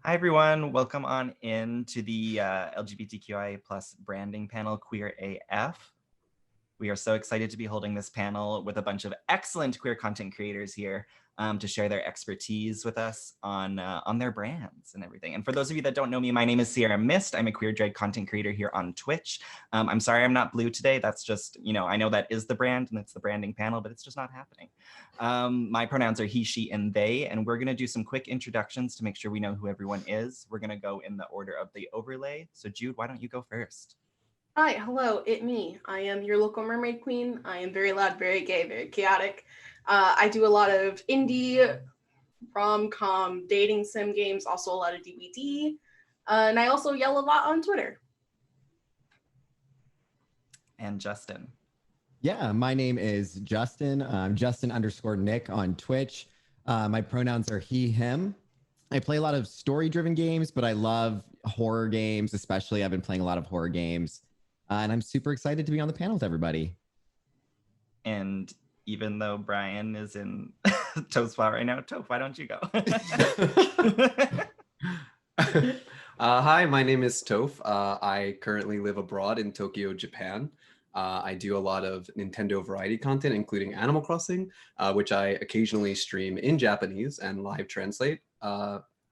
Hi, everyone. Welcome on in to the LGBTQIA plus branding panel, Queer AF. We are so excited to be holding this panel with a bunch of excellent queer content creators here to share their expertise with us on their brands and everything. And for those of you that don't know me, my name is Sierra Mist. I'm a queer drag content creator here on Twitch. I'm sorry I'm not blue today. That's just, I know that is the brand and it's the branding panel, but it's just not happening. My pronouns are he, she, and they, and we're gonna do some quick introductions to make sure we know who everyone is. We're gonna go in the order of the overlay. So Jude, why don't you go first? Hi, hello, it me. I am your local mermaid queen. I am very loud, very gay, very chaotic. I do a lot of indie, rom-com, dating sim games, also a lot of DBD. And I also yell a lot on Twitter. And Justin. Yeah, my name is Justin. I'm Justin_Nick on Twitch. My pronouns are he, him. I play a lot of story-driven games, but I love horror games, especially. I've been playing a lot of horror games. And I'm super excited to be on the panel with everybody. And even though Brian is in Toph's spot right now, Toph, why don't you go? Hi, my name is Toph. I currently live abroad in Tokyo, Japan. I do a lot of Nintendo variety content, including Animal Crossing, which I occasionally stream in Japanese and live translate.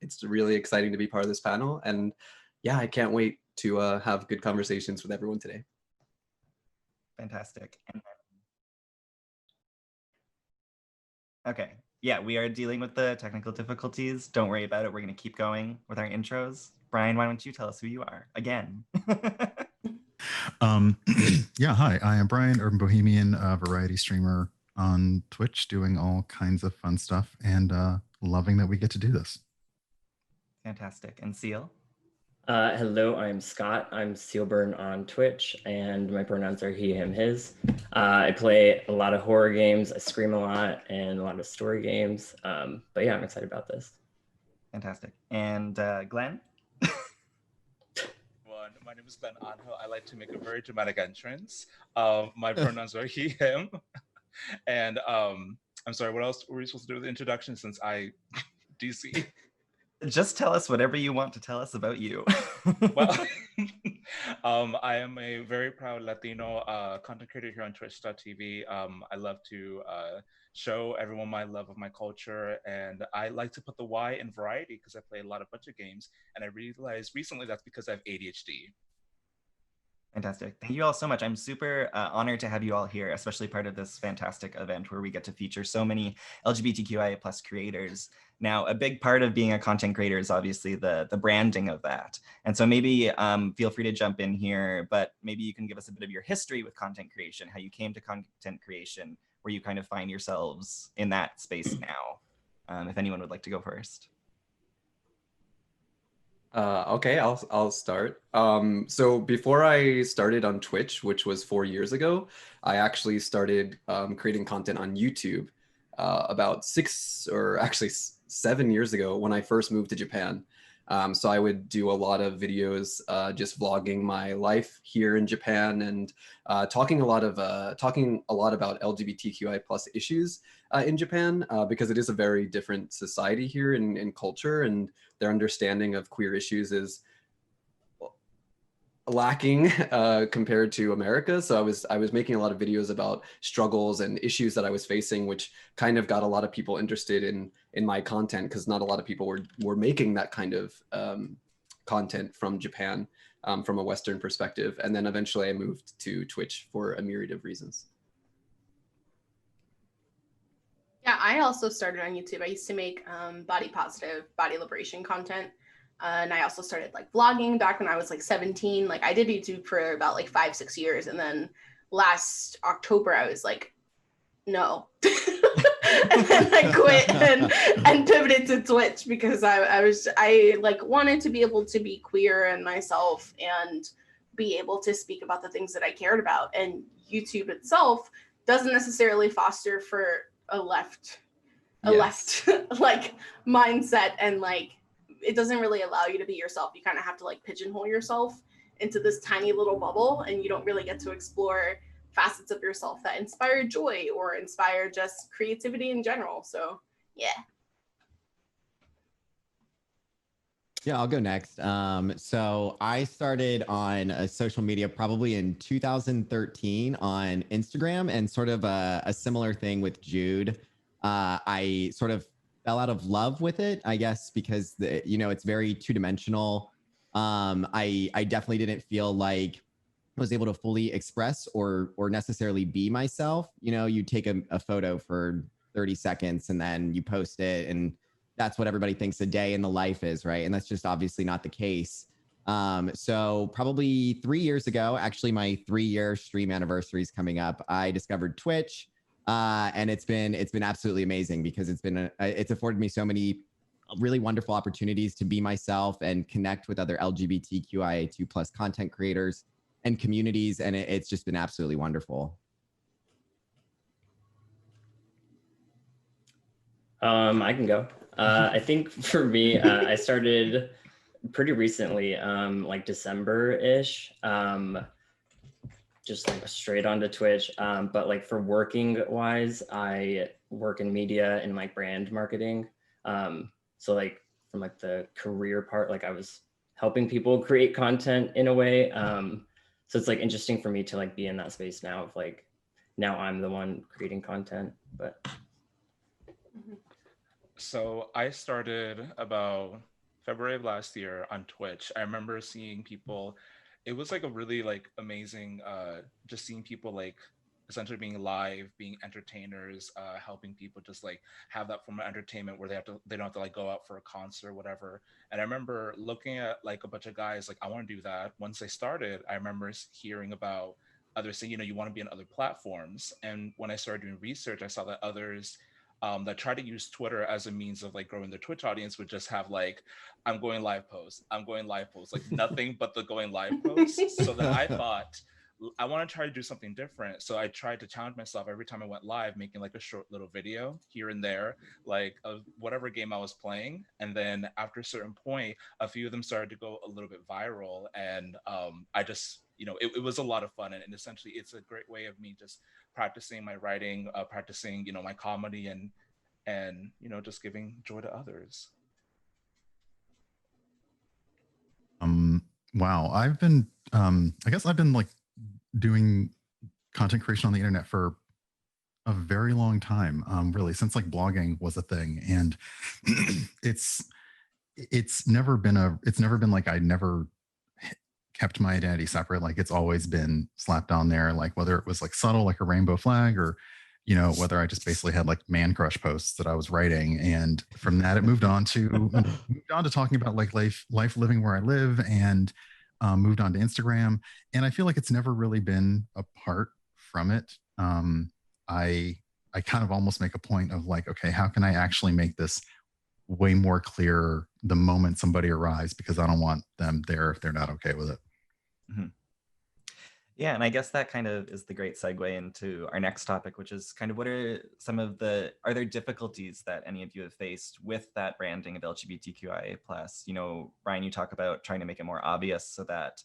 It's really exciting to be part of this panel. And yeah, I can't wait to have good conversations with everyone today. Fantastic. Okay. Yeah, we are dealing with the technical difficulties. Don't worry about it. We're going to keep going with our intros. Brian, why don't you tell us who you are again? Yeah, hi, I am Brian, Urban Bohemian, variety streamer on Twitch, doing all kinds of fun stuff and loving that we get to do this. Fantastic. And Seal? Hello, I'm Scott. I'm Sealburn on Twitch, and my pronouns are he, him, his. I play a lot of horror games, I scream a lot, and a lot of story games. But yeah, I'm excited about this. Fantastic. And Glenn? My name is Glenn Anho. I like to make a very dramatic entrance. My pronouns are he, him. And I'm sorry, what else were we supposed to do with the introduction since I DC? Just tell us whatever you want to tell us about you. Well, I am a very proud Latino content creator here on Twitch.tv. I love to show everyone my love of my culture, and I like to put the Y in variety because I play a lot of bunch of games, and I realized recently that's because I have ADHD. Fantastic. Thank you all so much. I'm super honored to have you all here, especially part of this fantastic event where we get to feature so many LGBTQIA plus creators. Now, a big part of being a content creator is obviously the branding of that. And so maybe feel free to jump in here, but maybe you can give us a bit of your history with content creation, how you came to content creation, where you kind of find yourselves in that space now. If anyone would like to go first. Okay, I'll start. So before I started on Twitch, which was 4 years ago, I actually started creating content on YouTube about 7 years ago when I first moved to Japan. So I would do a lot of videos just vlogging my life here in Japan and talking a lot about LGBTQI plus issues in Japan because it is a very different society here in culture, and their understanding of queer issues is lacking compared to America. So I was making a lot of videos about struggles and issues that I was facing, which kind of got a lot of people interested in my content because not a lot of people were making that kind of content from Japan from a Western perspective. And then eventually I moved to Twitch for a myriad of reasons. Yeah, I also started on YouTube. I used to make body positive, body liberation content. And I also started like vlogging back when I was like 17. Like I did YouTube for about like 5-6 years. And then last October, I was like, no. And then I quit and pivoted to Twitch because I like wanted to be able to be queer and myself and be able to speak about the things that I cared about. And YouTube itself doesn't necessarily foster for a left like mindset, and like it doesn't really allow you to be yourself. You kind of have to like pigeonhole yourself into this tiny little bubble, and you don't really get to explore facets of yourself that inspire joy or inspire just creativity in general. So yeah. Yeah, I'll go next. So I started on social media probably in 2013 on Instagram, and sort of a similar thing with Jude. I sort of fell out of love with it, I guess, because it's very two-dimensional. I definitely didn't feel like I was able to fully express or necessarily be myself. You take a photo for 30 seconds and then you post it, and that's what everybody thinks a day in the life is, right? And that's just obviously not the case. So probably 3 years ago, actually my 3-year stream anniversary is coming up, I discovered Twitch. And it's been absolutely amazing because it's afforded me so many really wonderful opportunities to be myself and connect with other LGBTQIA2 plus content creators and communities. And it's just been absolutely wonderful. I can go. I think for me, I started pretty recently, like December-ish, just like straight onto Twitch. But like for working wise, I work in media and like brand marketing. So like from like the career part, like I was helping people create content in a way. So it's like interesting for me to like be in that space now of like, now I'm the one creating content, but. So I started about February of last year on Twitch. I remember seeing people, it was like a really like amazing, just seeing people like essentially being live, being entertainers, helping people just like have that form of entertainment where they don't have to like go out for a concert or whatever. And I remember looking at like a bunch of guys like, I want to do that. Once they started, I remember hearing about others saying, you want to be on other platforms. And when I started doing research, I saw that others that try to use Twitter as a means of like growing their Twitch audience would just have like, I'm going live posts, like nothing but the going live posts. So then I thought, I want to try to do something different. So I tried to challenge myself every time I went live, making like a short little video here and there, like of whatever game I was playing. And then after a certain point, a few of them started to go a little bit viral. And I just, it was a lot of fun. And essentially it's a great way of me just practicing my writing, practicing, my comedy and just giving joy to others. Wow. I guess I've been like doing content creation on the internet for a very long time, really, since like blogging was a thing. And it's never been like I never kept my identity separate. Like it's always been slapped on there, like whether it was like subtle, like a rainbow flag, or whether I just basically had like man crush posts that I was writing. And from that, it moved on to talking about like life living where I live, and moved on to Instagram. And I feel like it's never really been apart from it. I kind of almost make a point of like, okay, how can I actually make this way more clear the moment somebody arrives, because I don't want them there if they're not okay with it. Mm-hmm. Yeah, and I guess that kind of is the great segue into our next topic, which is kind of what are are there difficulties that any of you have faced with that branding of LGBTQIA+? Ryan, you talk about trying to make it more obvious so that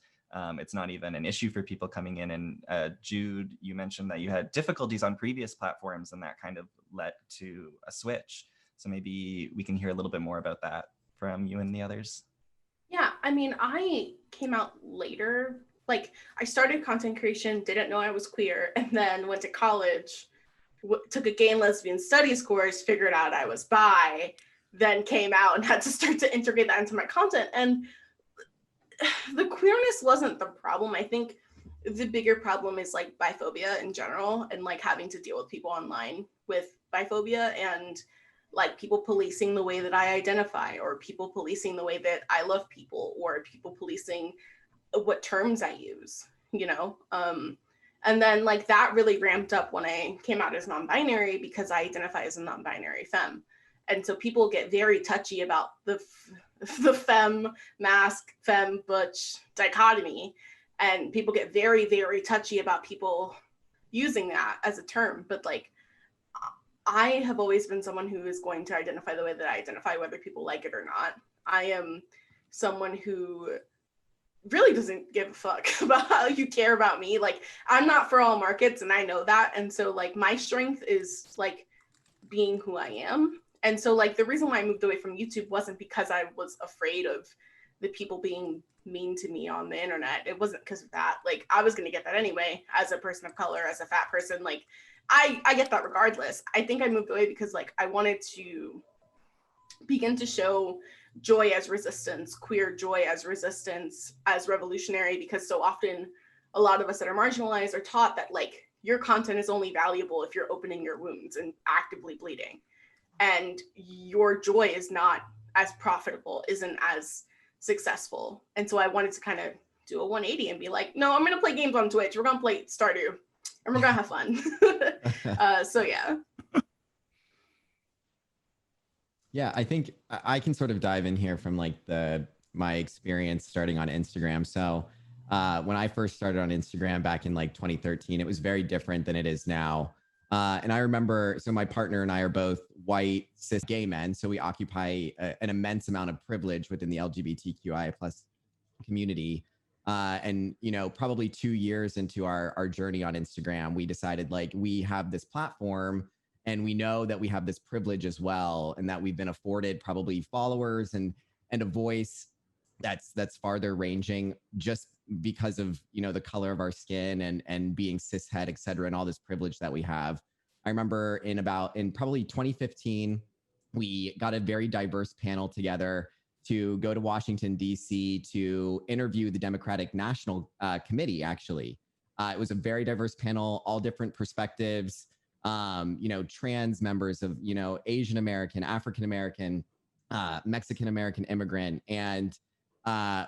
it's not even an issue for people coming in. And Jude, you mentioned that you had difficulties on previous platforms and that kind of led to a switch. So maybe we can hear a little bit more about that from you and the others. Yeah, I mean, I came out later. Like, I started content creation, didn't know I was queer, and then went to college, took a gay and lesbian studies course, figured out I was bi, then came out and had to start to integrate that into my content. And the queerness wasn't the problem. I think the bigger problem is like biphobia in general, and like having to deal with people online with biphobia, and like people policing the way that I identify, or people policing the way that I love people, or people policing what terms I use, and then like that really ramped up when I came out as non-binary, because I identify as a non-binary femme. And so people get very touchy about the femme mask, femme butch dichotomy. And people get very, very touchy about people using that as a term. But like, I have always been someone who is going to identify the way that I identify, whether people like it or not. I am someone who really doesn't give a fuck about how you care about me. Like, I'm not for all markets, and I know that. And so like my strength is like being who I am. And so like the reason why I moved away from YouTube wasn't because I was afraid of the people being mean to me on the internet. It wasn't because of that. Like I was going to get that anyway as a person of color, as a fat person. Like I get that regardless. I think I moved away because like I wanted to begin to show joy as resistance, queer joy as resistance, as revolutionary, because so often a lot of us that are marginalized are taught that like your content is only valuable if you're opening your wounds and actively bleeding. And your joy is not as profitable, isn't as successful. And so I wanted to kind of do a 180 and be like, no, I'm going to play games on Twitch. We're going to play Stardew and we're going to have fun. So yeah. Yeah, I think I can sort of dive in here from like my experience starting on Instagram. So when I first started on Instagram back in like 2013, it was very different than it is now. And I remember, so my partner and I are both white, cis gay men. So we occupy an immense amount of privilege within the LGBTQIA plus community. And, you know, probably 2 years into our journey on Instagram, we decided like we have this platform and we know that we have this privilege as well, and that we've been afforded probably followers and a voice that's farther ranging just because of, you know, the color of our skin and being cishet, et cetera, and all this privilege that we have. I remember in probably 2015, we got a very diverse panel together to go to Washington, D.C. to interview the Democratic National Committee, actually. It was a very diverse panel, all different perspectives, you know, trans members of, you know, Asian American, African American, Mexican American immigrant. And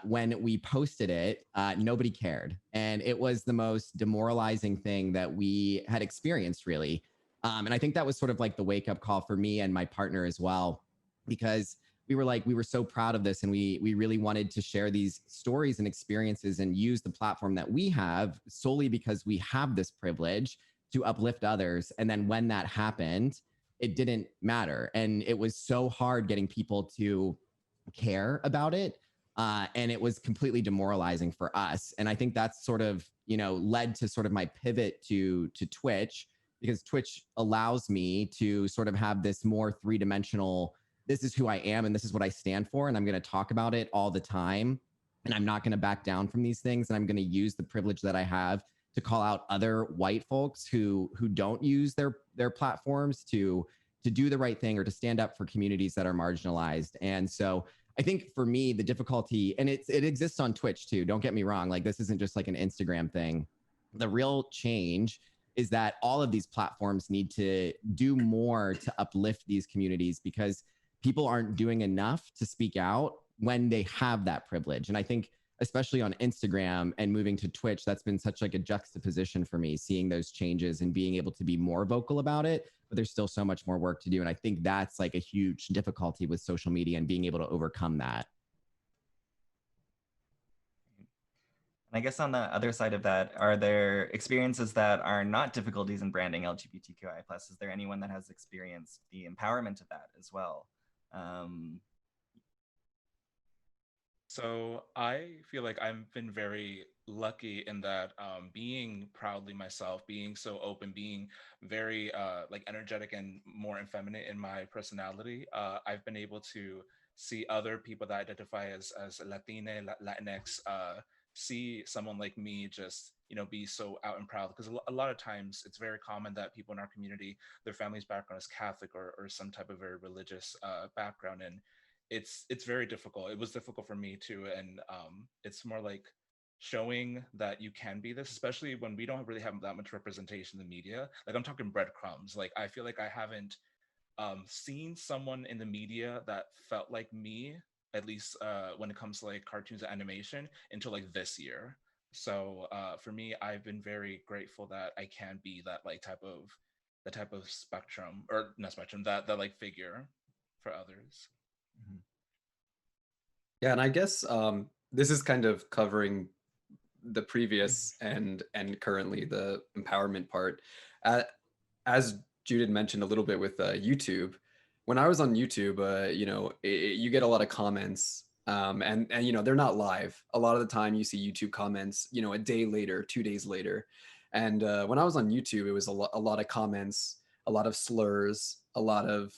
when we posted it, nobody cared. And it was the most demoralizing thing that we had experienced, really. And I think that was sort of like the wake up call for me and my partner as well, because we were so proud of this, and we really wanted to share these stories and experiences and use the platform that we have solely because we have this privilege to uplift others. And then when that happened, it didn't matter. And it was so hard getting people to care about it. And it was completely demoralizing for us. And I think that's sort of, you know, led to sort of my pivot to Twitch, because Twitch allows me to sort of have this more three-dimensional, this is who I am and this is what I stand for, and I'm going to talk about it all the time. And I'm not going to back down from these things. And I'm going to use the privilege that I have to call out other white folks who don't use their platforms to do the right thing or to stand up for communities that are marginalized. And so I think for me, the difficulty, and it exists on Twitch too, don't get me wrong, like this isn't just like an Instagram thing. The real change is that all of these platforms need to do more to uplift these communities, because people aren't doing enough to speak out when they have that privilege. And I think especially on Instagram and moving to Twitch, that's been such like a juxtaposition for me, seeing those changes and being able to be more vocal about it. But there's still so much more work to do. And I think that's like a huge difficulty with social media and being able to overcome that. And I guess on the other side of that, are there experiences that are not difficulties in branding LGBTQI+? Is there anyone that has experienced the empowerment of that as well? So I feel like I've been very lucky in that being proudly myself, being so open, being very like energetic and more effeminate in my personality, I've been able to see other people that identify as Latina, Latinx, see someone like me just, you know, be so out and proud. Because a lot of times it's very common that people in our community, their family's background is Catholic or some type of very religious background, and it's very difficult. It was difficult for me too, and it's more like showing that you can be this, especially when we don't really have that much representation in the media. Like I'm talking breadcrumbs. Like I feel like I haven't seen someone in the media that felt like me, at least when it comes to like cartoons and animation, until like this year. So for me, I've been very grateful that I can be that like type of spectrum, or not spectrum, that like figure for others. Mm-hmm. Yeah, and I guess this is kind of covering the previous and currently the empowerment part. As Judith mentioned a little bit with YouTube, when I was on YouTube, you know, you get a lot of comments, and you know, they're not live. A lot of the time, you see YouTube comments, you know, a day later, 2 days later. And when I was on YouTube, it was a lot of comments, a lot of slurs, a lot of,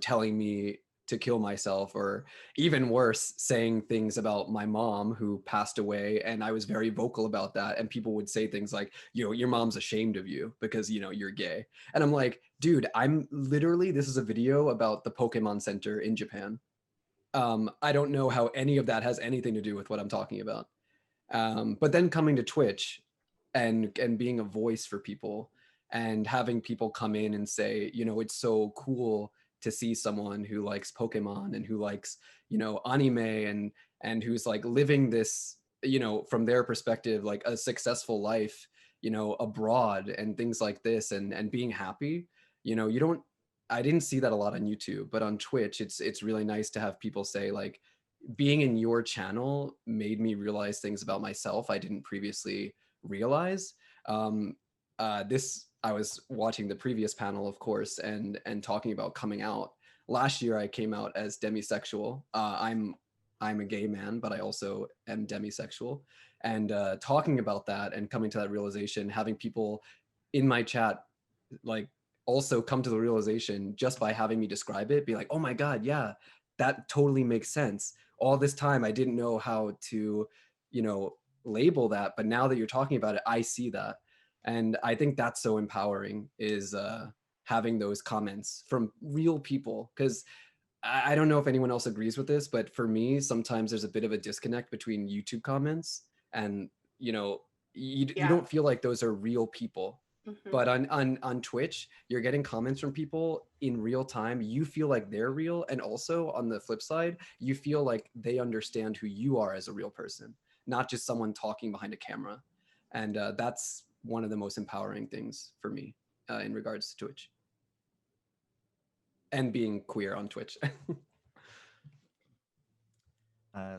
telling me to kill myself, or even worse, saying things about my mom who passed away. And I was very vocal about that. And people would say things like, your mom's ashamed of you because, you're gay. And I'm like, dude, this is a video about the Pokemon Center in Japan. I don't know how any of that has anything to do with what I'm talking about. But then coming to Twitch and being a voice for people and having people come in and say, it's so cool to see someone who likes Pokemon and who likes, anime and who's like living this, from their perspective, like a successful life, abroad and things like this, and being happy. I didn't see that a lot on YouTube, but on Twitch, it's really nice to have people say like, being in your channel made me realize things about myself I didn't previously realize. I was watching the previous panel, of course, and talking about coming out. Last year, I came out as demisexual. I'm a gay man, but I also am demisexual. And talking about that and coming to that realization, having people in my chat like also come to the realization just by having me describe it, be like, oh my God, yeah, that totally makes sense. All this time, I didn't know how to, label that, but now that you're talking about it, I see that. And I think that's so empowering, is having those comments from real people. Because I don't know if anyone else agrees with this, but for me, sometimes there's a bit of a disconnect between YouTube comments and, you don't feel like those are real people. But on Twitch, you're getting comments from people in real time. You feel like they're real. And also on the flip side, you feel like they understand who you are as a real person, not just someone talking behind a camera. And that's one of the most empowering things for me in regards to Twitch and being queer on Twitch.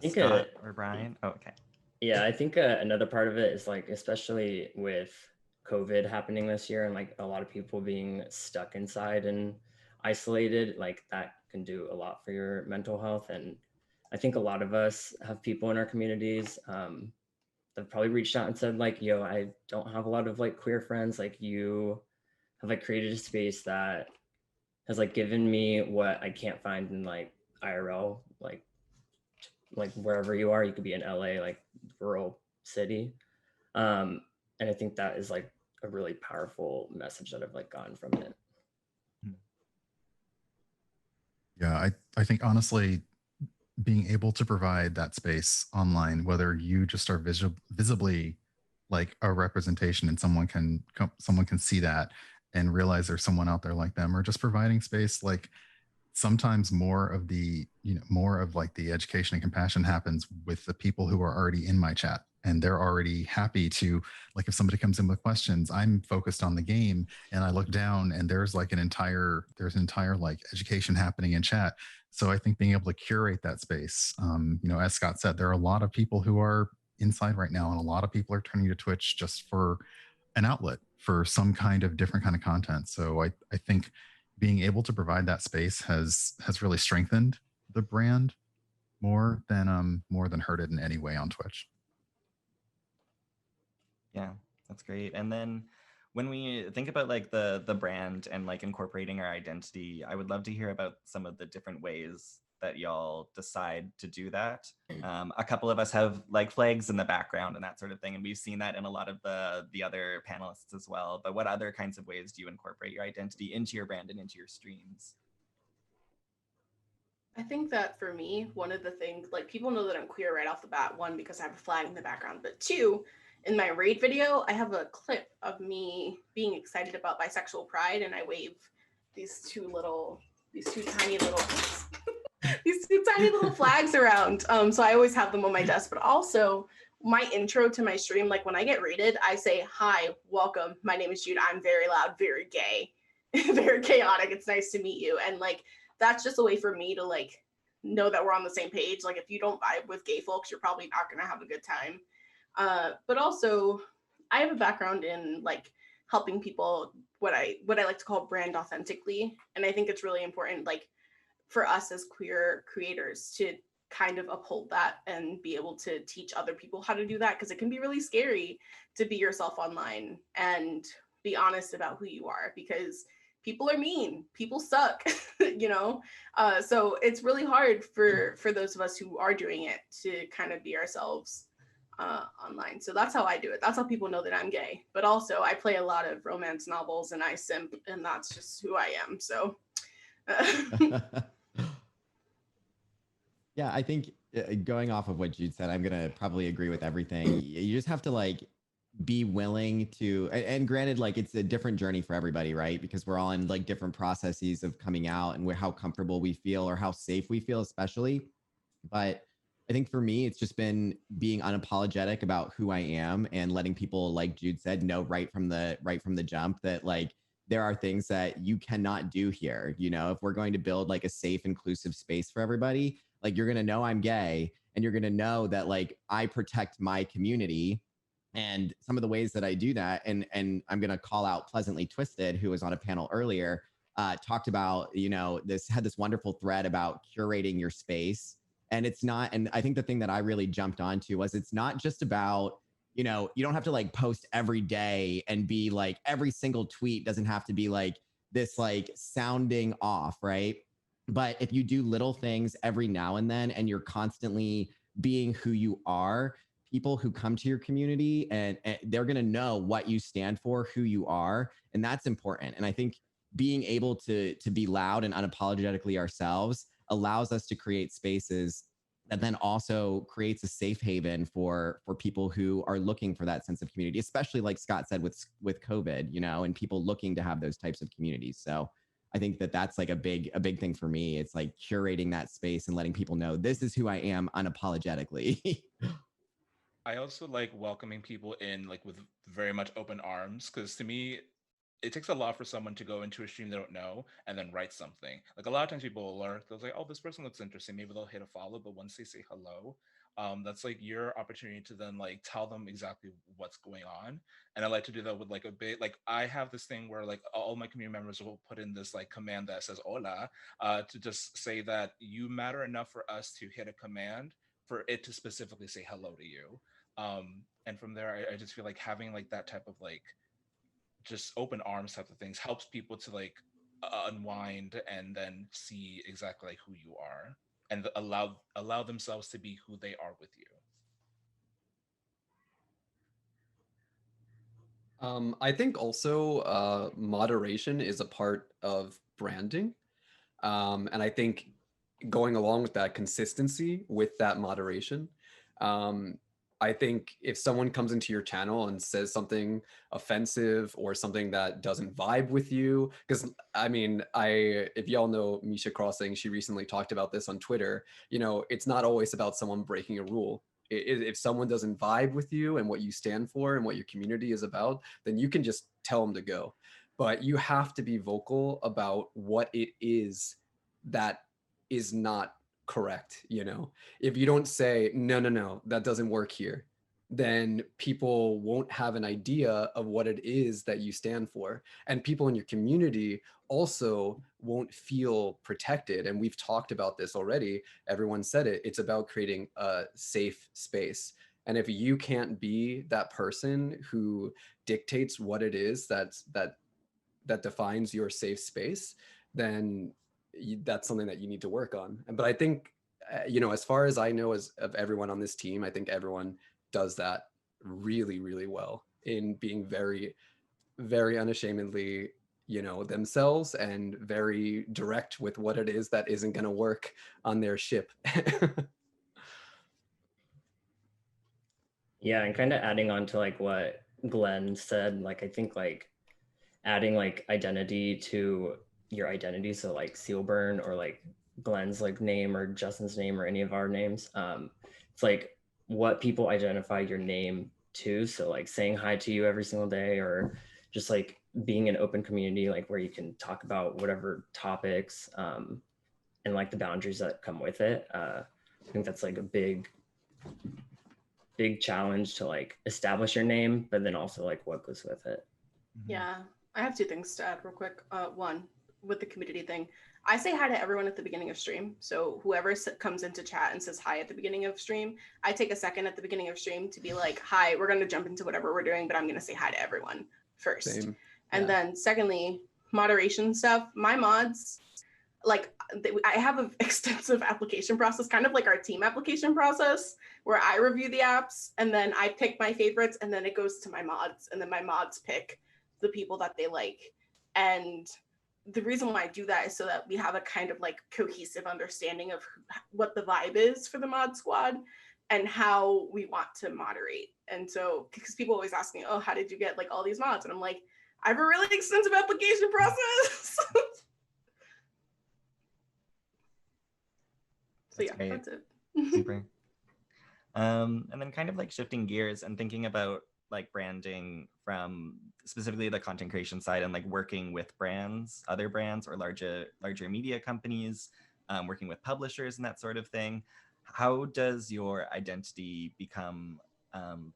Scott or Brian? Oh, okay. Yeah, I think another part of it is like, especially with COVID happening this year and like a lot of people being stuck inside and isolated, like that can do a lot for your mental health. And I think a lot of us have people in our communities that probably reached out and said like, yo, I don't have a lot of like queer friends. Like you have like created a space that has like given me what I can't find in like IRL, like wherever you are. You could be in LA, like rural city. And I think that is like a really powerful message that I've like gotten from it. Yeah, I think honestly, being able to provide that space online, whether you just are visibly like a representation and someone can see that and realize there's someone out there like them, or just providing space, like sometimes more of the like the education and compassion happens with the people who are already in my chat, and they're already happy to, like, if somebody comes in with questions, I'm focused on the game and I look down and there's an entire like education happening in chat. So I think being able to curate that space, as Scott said, there are a lot of people who are inside right now, and a lot of people are turning to Twitch just for an outlet for some kind of different kind of content. So I think being able to provide that space has really strengthened the brand more than hurt it in any way on Twitch. Yeah, that's great. And then when we think about like the brand and like incorporating our identity, I would love to hear about some of the different ways that y'all decide to do that. A couple of us have like flags in the background and that sort of thing, and we've seen that in a lot of the other panelists as well. But what other kinds of ways do you incorporate your identity into your brand and into your streams? I think that for me, one of the things, like, people know that I'm queer right off the bat, one, because I have a flag in the background, but two, in my raid video, I have a clip of me being excited about bisexual pride, and I wave these two tiny little these two tiny little flags around. So I always have them on my desk. But also, my intro to my stream, like when I get rated, I say, "Hi, welcome. My name is Jude. I'm very loud, very gay, very chaotic. It's nice to meet you." And like, that's just a way for me to like know that we're on the same page. Like, if you don't vibe with gay folks, you're probably not gonna have a good time. But also, I have a background in like helping people, what I like to call brand authentically, and I think it's really important, like, for us as queer creators to kind of uphold that and be able to teach other people how to do that, because it can be really scary to be yourself online and be honest about who you are, because people are mean, people suck, you know? So it's really hard for those of us who are doing it to kind of be ourselves online. So that's how I do it. That's how people know that I'm gay. But also I play a lot of romance novels and I simp, and that's just who I am. So Yeah, I think going off of what Jude said, I'm gonna probably agree with everything. You just have to like be willing to, and granted, like it's a different journey for everybody, right? Because we're all in like different processes of coming out and how comfortable we feel or how safe we feel, especially. But I think for me, it's just been being unapologetic about who I am and letting people, like Jude said, know right from the jump that like there are things that you cannot do here. You know, if we're going to build like a safe, inclusive space for everybody, like you're gonna know I'm gay, and you're gonna know that like I protect my community. And some of the ways that I do that, and I'm gonna call out Pleasantly Twisted, who was on a panel earlier, talked about, you know, had this wonderful thread about curating your space. And it's not, and I think the thing that I really jumped onto was it's not just about, you know, you don't have to like post every day and be like every single tweet doesn't have to be like this like sounding off, right? But if you do little things every now and then and you're constantly being who you are, people who come to your community and they're going to know what you stand for, who you are, and that's important. And I think being able to be loud and unapologetically ourselves allows us to create spaces that then also creates a safe haven for people who are looking for that sense of community, especially like Scott said with COVID, you know, and people looking to have those types of communities. So I think that that's like a big thing for me. It's like curating that space and letting people know this is who I am unapologetically. I also like welcoming people in like with very much open arms, because to me it takes a lot for someone to go into a stream they don't know and then write something. Like a lot of times people will learn, they'll say, oh, this person looks interesting. Maybe they'll hit a follow, but once they say hello, that's like your opportunity to then like tell them exactly what's going on. And I like to do that with like a bit, like I have this thing where like all my community members will put in this like command that says hola, to just say that you matter enough for us to hit a command for it to specifically say hello to you. And from there, I just feel like having like that type of like just open arms type of things helps people to like unwind and then see exactly like who you are and allow themselves to be who they are with you. I think also moderation is a part of branding. And I think going along with that, consistency with that moderation. Um, I think if someone comes into your channel and says something offensive or something that doesn't vibe with you, because I mean, if y'all know Misha Crossing, she recently talked about this on Twitter. You know, it's not always about someone breaking a rule. If someone doesn't vibe with you and what you stand for and what your community is about, then you can just tell them to go. But you have to be vocal about what it is that is not correct. You know, if you don't say no, that doesn't work here, then people won't have an idea of what it is that you stand for, and people in your community also won't feel protected. And we've talked about this already, everyone said it, it's about creating a safe space. And if you can't be that person who dictates what it is that defines your safe space, then that's something that you need to work on. But I think, you know, as far as I know, as of everyone on this team, I think everyone does that really, really well in being very, very unashamedly, you know, themselves and very direct with what it is that isn't going to work on their ship. Yeah, and kind of adding on to like what Glenn said, like I think like adding like identity to your identity, so like Sealburn or like Glenn's like name or Justin's name or any of our names, it's like what people identify your name to. So like saying hi to you every single day, or just like being an open community, like where you can talk about whatever topics, and like the boundaries that come with it. I think that's like a big challenge to like establish your name, but then also like what goes with it. Yeah, I have two things to add real quick. One, with the community thing, I say hi to everyone at the beginning of stream. So whoever comes into chat and says hi at the beginning of stream, I take a second at the beginning of stream to be like, hi, we're going to jump into whatever we're doing, but I'm going to say hi to everyone first. Same. And Yeah. then secondly, moderation stuff, my mods, like I have an extensive application process, kind of like our team application process, where I review the apps and then I pick my favorites, and then it goes to my mods, and then my mods pick the people that they like. And the reason why I do that is so that we have a kind of like cohesive understanding of what the vibe is for the mod squad and how we want to moderate. And so, because people always ask me, oh, how did you get like all these mods? And I'm like, I have a really extensive application process. So yeah, that's it. Super. And then kind of like shifting gears and thinking about like branding from specifically the content creation side and like working with brands, other brands or larger media companies, working with publishers and that sort of thing. How does your identity become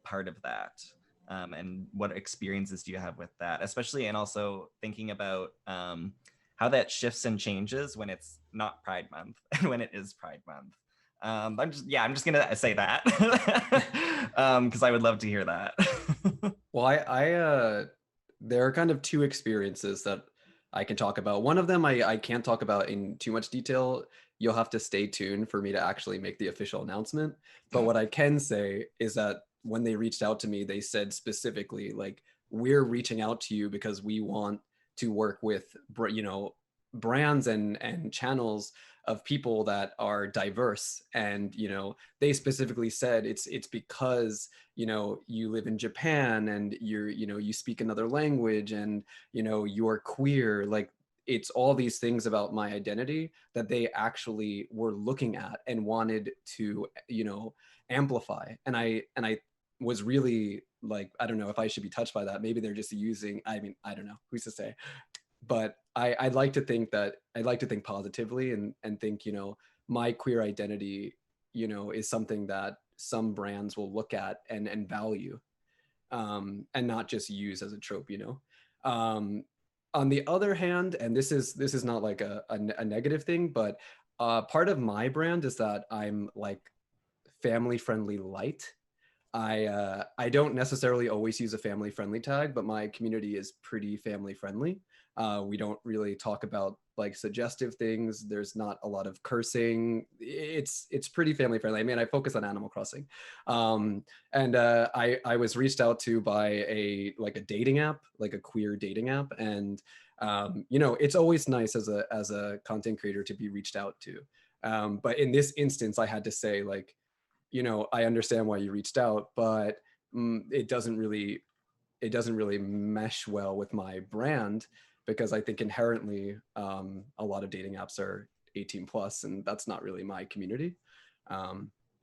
part of that? And what experiences do you have with that? Especially, and also thinking about how that shifts and changes when it's not Pride Month and when it is Pride Month. I'm just gonna say that because I would love to hear that. Well, there are kind of two experiences that I can talk about. One of them I can't talk about in too much detail. You'll have to stay tuned for me to actually make the official announcement. But what I can say is that when they reached out to me, they said specifically, like, we're reaching out to you because we want to work with, brands and channels of people that are diverse. And they specifically said it's because you live in Japan and you speak another language and you're queer. Like, it's all these things about my identity that they actually were looking at and wanted to amplify. And I was really like, I don't know if I should be touched by that. Maybe they're just using, I don't know, who's to say. But I'd like to think positively and think, my queer identity, is something that some brands will look at and value, and not just use as a trope, On the other hand, and this is not like a negative thing, but part of my brand is that I'm like family friendly light. I don't necessarily always use a family friendly tag, but my community is pretty family friendly. We don't really talk about like suggestive things. There's not a lot of cursing. It's pretty family friendly. I mean, I focus on Animal Crossing. And I was reached out to by a dating app, like a queer dating app. And, it's always nice as a content creator to be reached out to. But in this instance, I had to say, like, I understand why you reached out, but it doesn't really mesh well with my brand, because I think inherently a lot of dating apps are 18 plus, and that's not really my community.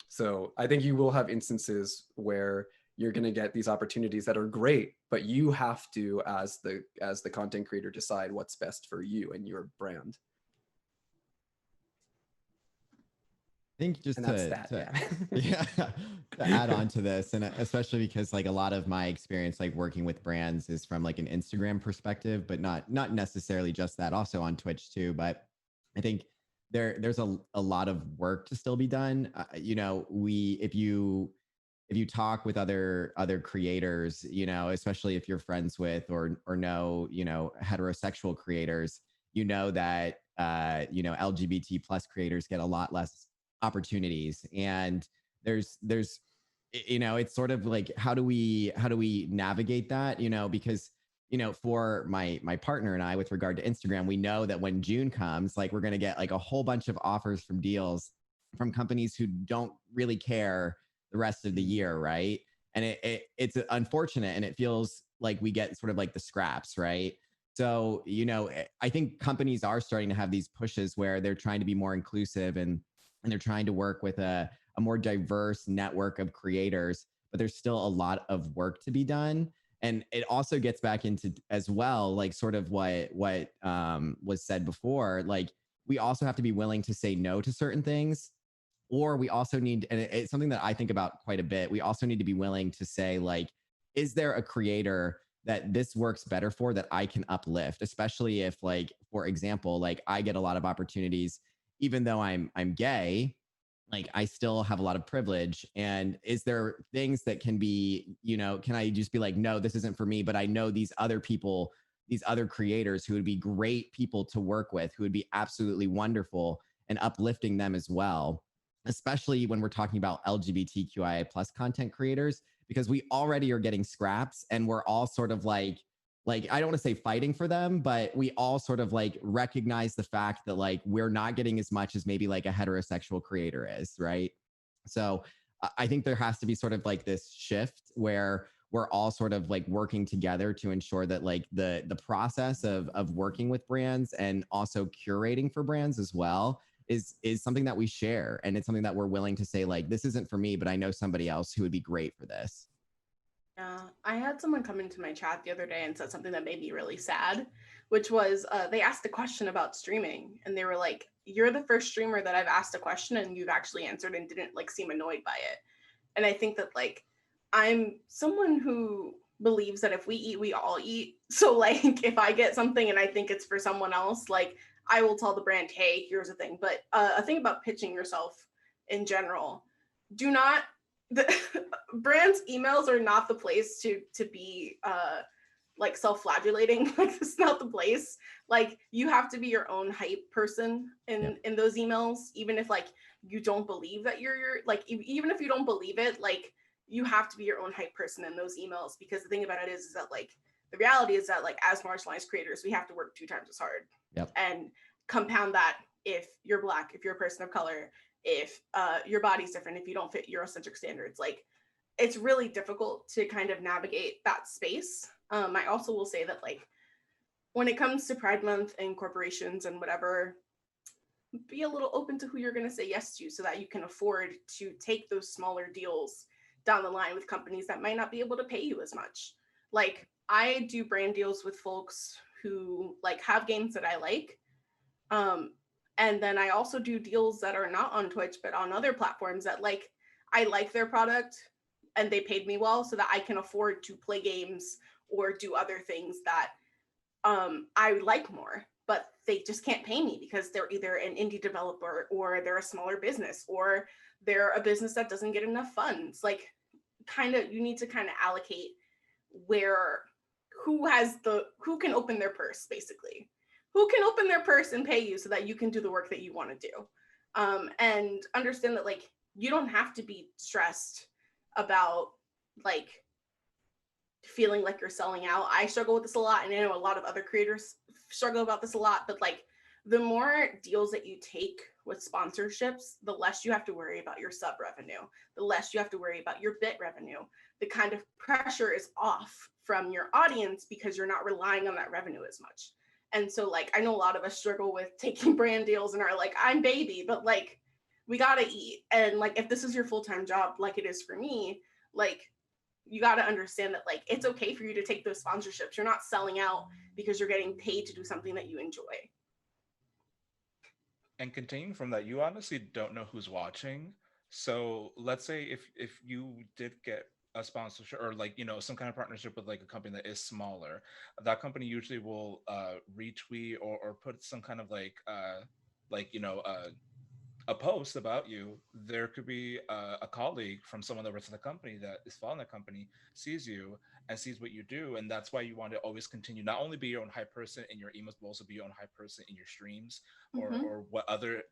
So I think you will have instances where you're going to get these opportunities that are great, but you have to, as the content creator, decide what's best for you and your brand. I think just to add on to this, and especially because like a lot of my experience like working with brands is from like an Instagram perspective, but not necessarily just that, also on Twitch too. But I think there's a lot of work to still be done. If you talk with other creators, especially if you're friends with or know heterosexual creators, that LGBT plus creators get a lot less opportunities. And there's it's sort of like, how do we navigate that, because for my partner and I, with regard to Instagram, we know that when June comes, like, we're going to get like a whole bunch of offers from deals from companies who don't really care the rest of the year, right? And it's unfortunate, and it feels like we get sort of like the scraps, right? So I think companies are starting to have these pushes where they're trying to be more inclusive and they're trying to work with a more diverse network of creators, but there's still a lot of work to be done. And it also gets back into, as well, like sort of what was said before, like, we also have to be willing to say no to certain things, or we also need, and it's something that I think about quite a bit, we also need to be willing to say, like, is there a creator that this works better for, that I can uplift, especially if, like, for example, like, I get a lot of opportunities even though I'm gay, like, I still have a lot of privilege. And is there things that can be, can I just be like, no, this isn't for me, but I know these other people, these other creators who would be great people to work with, who would be absolutely wonderful, and uplifting them as well, especially when we're talking about LGBTQIA plus content creators, because we already are getting scraps and we're all sort of like I don't want to say fighting for them, but we all sort of like recognize the fact that like we're not getting as much as maybe like a heterosexual creator is, right? So I think there has to be sort of like this shift where we're all sort of like working together to ensure that like the process of working with brands and also curating for brands as well is something that we share, and it's something that we're willing to say like, this isn't for me, but I know somebody else who would be great for this. Yeah, I had someone come into my chat the other day and said something that made me really sad, which was they asked a question about streaming, and they were like, "You're the first streamer that I've asked a question and you've actually answered and didn't like seem annoyed by it." And I think that like I'm someone who believes that if we eat, we all eat. So like if I get something and I think it's for someone else, like I will tell the brand, "Hey, here's a thing." But a thing about pitching yourself in general, do not the brands emails are not the place to be like self-flagellating. Like this is not the place. Like you have to be your own hype person in those emails, even if like you don't believe that you're like even if you don't believe it, like you have to be your own hype person in those emails, because the thing about it is that like the reality is that like as marginalized creators we have to work 2 times as hard. And compound that if you're Black, if you're a person of color, if your body's different, if you don't fit Eurocentric standards, like it's really difficult to kind of navigate that space. I also will say that like when it comes to Pride Month and corporations and whatever, be a little open to who you're going to say yes to so that you can afford to take those smaller deals down the line with companies that might not be able to pay you as much. Like I do brand deals with folks who like have games that I like. And then I also do deals that are not on Twitch, but on other platforms that like, I like their product and they paid me well so that I can afford to play games or do other things that I like more, but they just can't pay me because they're either an indie developer or they're a smaller business or they're a business that doesn't get enough funds. Like kind of, you need to kind of allocate who can open their purse, basically. Who can open their purse and pay you so that you can do the work that you want to do. And understand that like, you don't have to be stressed about like feeling like you're selling out. I struggle with this a lot, and I know a lot of other creators struggle about this a lot, but like the more deals that you take with sponsorships, the less you have to worry about your sub revenue, the less you have to worry about your bit revenue. The kind of pressure is off from your audience because you're not relying on that revenue as much. And so like, I know a lot of us struggle with taking brand deals and are like, I'm baby, but like, we gotta eat. And like, if this is your full-time job, like it is for me, like, you gotta understand that like, it's okay for you to take those sponsorships. You're not selling out because you're getting paid to do something that you enjoy. And continuing from that, you honestly don't know who's watching. So let's say if you did get a sponsorship or like some kind of partnership with like a company that is smaller, that company usually will retweet or put some kind of a post about you. There could be a colleague from someone that works in the company that is following the company, sees you and sees what you do. And that's why you want to always continue, not only be your own hype person in your emails, but also be your own hype person in your streams or what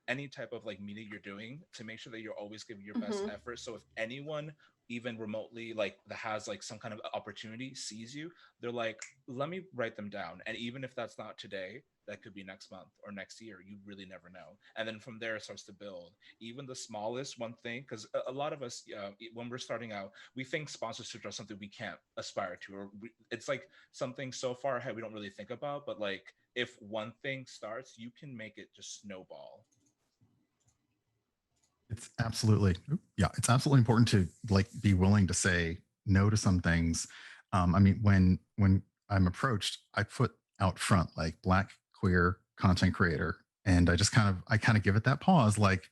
any type of like media you're doing, to make sure that you're always giving your best effort. So if anyone even remotely like that has like some kind of opportunity sees you, they're like, let me write them down. And even if that's not today, that could be next month or next year. You really never know. And then from there it starts to build. Even the smallest one thing, because a lot of us, when we're starting out, we think sponsorships are something we can't aspire to, or it's like something so far ahead we don't really think about. But like, if one thing starts, you can make it just snowball. It's absolutely important to like be willing to say no to some things. I mean, when I'm approached, I put out front like Black queer content creator, and I kind of give it that pause, like,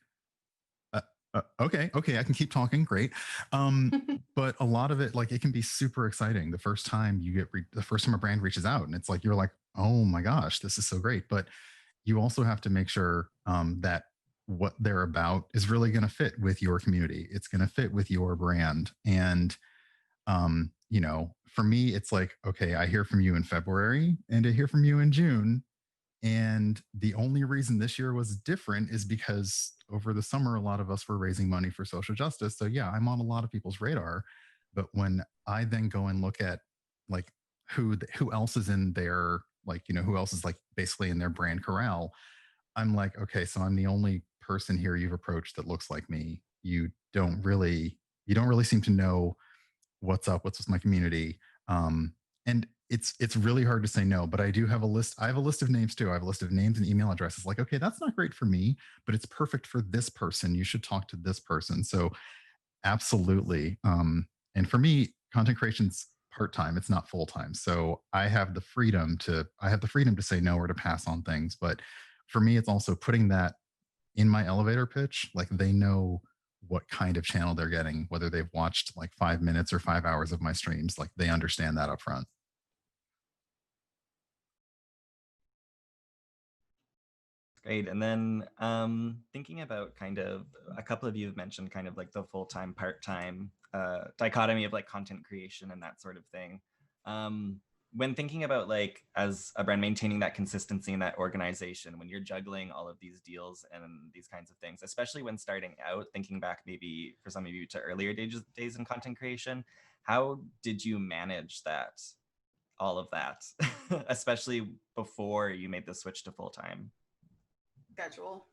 okay, I can keep talking, great. But a lot of it, like, it can be super exciting the first time a brand reaches out, and it's like you're like, oh my gosh, this is so great. But you also have to make sure that what they're about is really going to fit with your community. It's going to fit with your brand. And you know, for me, it's like, okay, I hear from you in February and I hear from you in June. And the only reason this year was different is because over the summer, a lot of us were raising money for social justice. So yeah, I'm on a lot of people's radar. But when I then go and look at like who else is in their, like, you know, who else is like basically in their brand corral, I'm like, okay, so I'm the only person here you've approached that looks like me. You don't really seem to know what's up, what's with my community. And it's really hard to say no, but I do have a list. I have a list of names too. I have a list of names and email addresses. Like, okay, that's not great for me, but it's perfect for this person. You should talk to this person. So absolutely. And for me, content creation's part-time. It's not full-time. So I have the freedom to say no or to pass on things. But for me, it's also putting that in my elevator pitch. Like they know what kind of channel they're getting, whether they've watched like 5 minutes or 5 hours of my streams. Like they understand that up front. Great. And then thinking about kind of a couple of you have mentioned kind of like the full-time, part-time dichotomy of like content creation and that sort of thing. When thinking about like as a brand maintaining that consistency and that organization, when you're juggling all of these deals and these kinds of things, especially when starting out, thinking back maybe for some of you to earlier days in content creation, how did you manage that, all of that, especially before you made the switch to full-time? Schedule.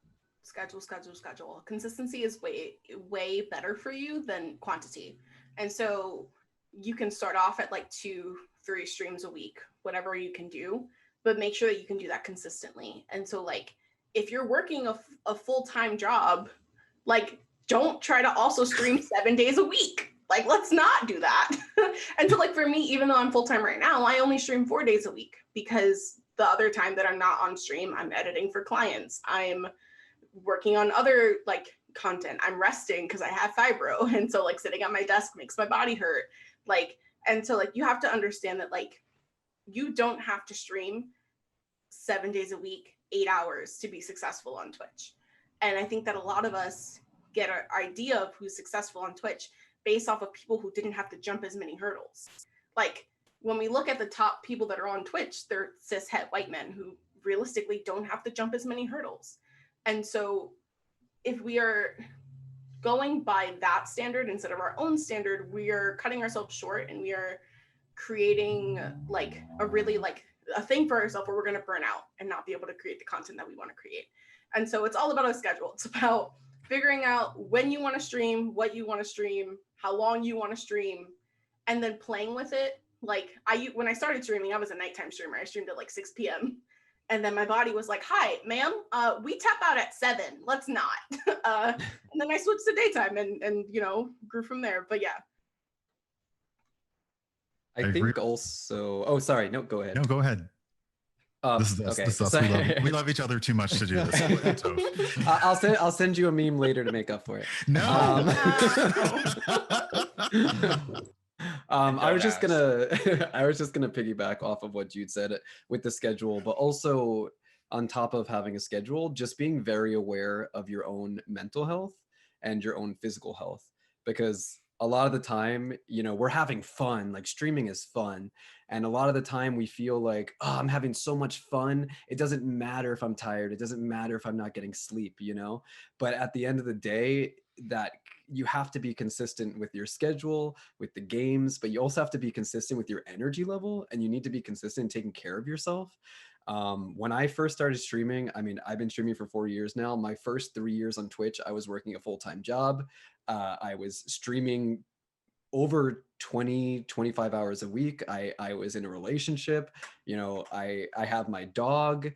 Consistency is way better for you than quantity. And so you can start off at like 2-3 streams a week, whatever you can do, but make sure that you can do that consistently. And so like if you're working a full-time job, like don't try to also stream 7 days a week. Like let's not do that. And so like for me, even though I'm full-time right now, I only stream 4 days a week because the other time that I'm not on stream, I'm editing for clients. I'm working on other like content. I'm resting because I have fibro. And so like sitting at my desk makes my body hurt. Like, and so like you have to understand that like you don't have to stream 7 days a week, 8 hours to be successful on Twitch. And I think that a lot of us get our idea of who's successful on Twitch based off of people who didn't have to jump as many hurdles. Like when we look at the top people that are on Twitch, they're cis het white men who realistically don't have to jump as many hurdles. And so if we are going by that standard instead of our own standard, we are cutting ourselves short and we are creating like a really like a thing for ourselves where we're going to burn out and not be able to create the content that we want to create. And so it's all about a schedule. It's about figuring out when you want to stream, what you want to stream, how long you want to stream, and then playing with it. Like when I started streaming, I was a nighttime streamer. I streamed at like 6 p.m. And then my body was like, hi, ma'am, we tap out at 7. Let's not. And then I switched to daytime and you know, grew from there. But yeah. I think also, oh, sorry. No, go ahead. No, go ahead. This is us. Okay. This is us. We love each other too much to do this. I'll send you a meme later to make up for it. No. I was just gonna piggyback off of what Jude said with the schedule, but also on top of having a schedule, just being very aware of your own mental health and your own physical health, because a lot of the time, you know, we're having fun, like streaming is fun. And a lot of the time we feel like, oh, I'm having so much fun. It doesn't matter if I'm tired. It doesn't matter if I'm not getting sleep, you know? But at the end of the day, that you have to be consistent with your schedule, with the games, but you also have to be consistent with your energy level, and you need to be consistent in taking care of yourself. When I first started streaming, I mean, I've been streaming for 4 years now. My first 3 years on Twitch, I was working a full-time job. I was streaming over 20-25 hours a week. I was in a relationship, you know, I have my dog.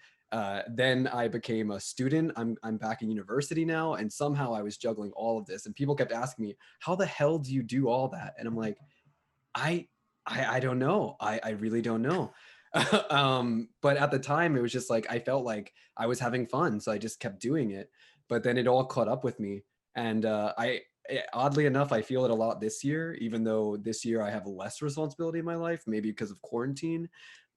Then I became a student. I'm back in university now, and somehow I was juggling all of this, and people kept asking me, how the hell do you do all that? And I'm like, I don't know. I really don't know. But at the time it was just like, I felt like I was having fun, so I just kept doing it. But then it all caught up with me, and oddly enough, I feel it a lot this year, even though this year I have less responsibility in my life, maybe because of quarantine.